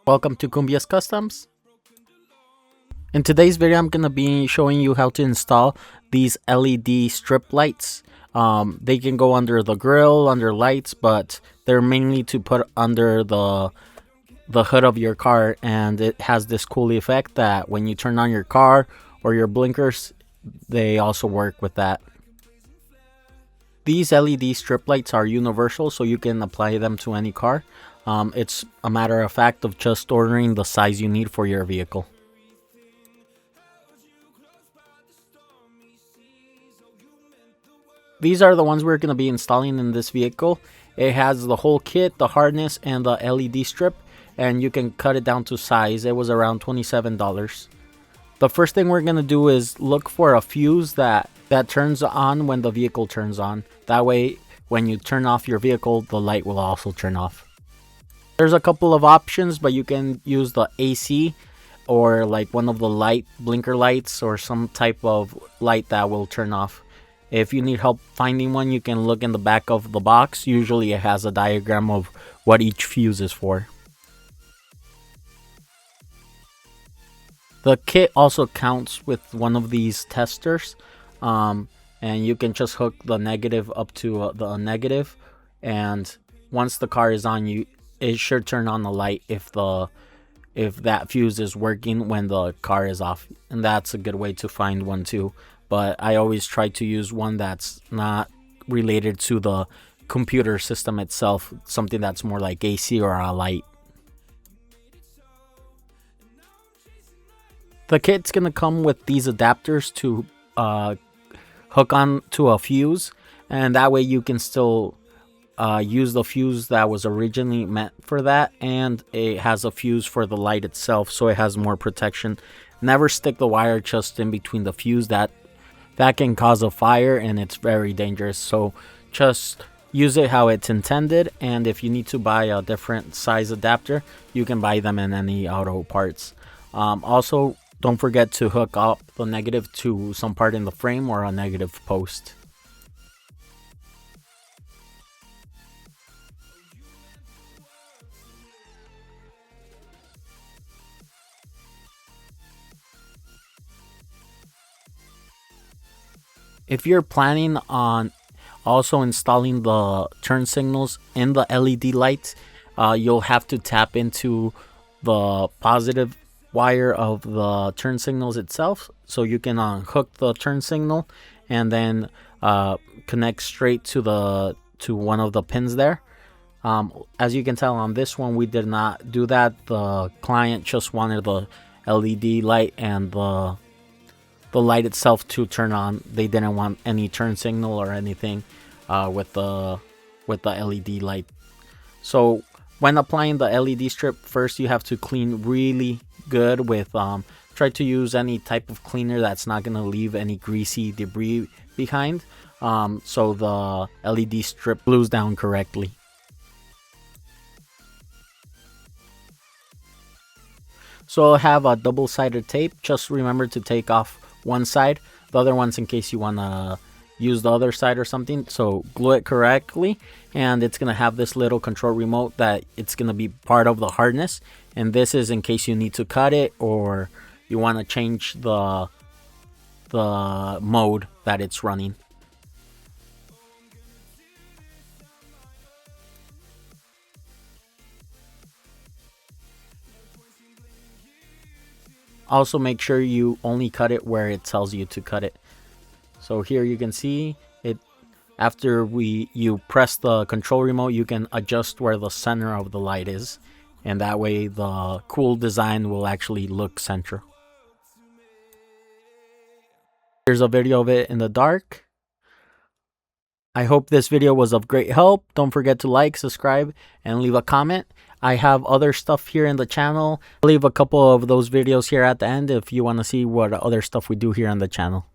Welcome to Cumbia's Customs. In today's video, I'm going to be showing you how to install these LED strip lights. They can go under the grill, under lights, but they're mainly to put under the hood of your car, and it has this cool effect that when you turn on your car or your blinkers, they also work with that. These LED strip lights are universal, so you can apply them to any car. It's a matter of fact of just ordering the size you need for your vehicle. These are the ones we're going to be installing in this vehicle. It has the whole kit, the harness, and the LED strip, and you can cut it down to size. It was around $27. The first thing we're going to do is look for a fuse that turns on when the vehicle turns on. That way, when you turn off your vehicle, the light will also turn off. There's a couple of options, but you can use the AC or like one of the light blinker lights or some type of light that will turn off. If you need help finding one, you can look in the back of the box. Usually it has a diagram of what each fuse is for. The kit also counts with one of these testers, and you can just hook the negative up to the negative, and once the car is on, it should turn on the light if that fuse is working when the car is off. And that's a good way to find one too, but I always try to use one that's not related to the computer system itself, something that's more like AC or a light. The kit's gonna come with these adapters to hook on to a fuse, and that way you can still use the fuse that was originally meant for that, and it has a fuse for the light itself, so it has more protection. Never stick the wire just in between the fuse. That can cause a fire, and it's very dangerous. So just use it how it's intended, and if you need to buy a different size adapter, you can buy them in any auto parts. Also, don't forget to hook up the negative to some part in the frame or a negative post. If you're planning on also installing the turn signals in the LED lights, you'll have to tap into the positive wire of the turn signals itself, so you can hook the turn signal and then connect straight to one of the pins there. As you can tell on this one, we did not do that. The client just wanted the LED light and the light itself to turn on. They didn't want any turn signal or anything with the LED light. So when applying the LED strip, first you have to clean really good with try to use any type of cleaner that's not going to leave any greasy debris behind, so the LED strip glues down correctly. So I'll have a double-sided tape. Just remember to take off one side, the other one's in case you want to use the other side or something. So glue it correctly, and it's gonna have this little control remote that it's gonna be part of the harness, and this is in case you need to cut it or you want to change the mode that it's running. Also, make sure you only cut it where it tells you to cut it. So here you can see it. After you press the control remote, you can adjust where the center of the light is, and that way the cool design will actually look central. Here's a video of it in the dark. I hope this video was of great help. Don't forget to like, subscribe, and leave a comment. I have other stuff here in the channel. I'll leave a couple of those videos here at the end if you want to see what other stuff we do here on the channel.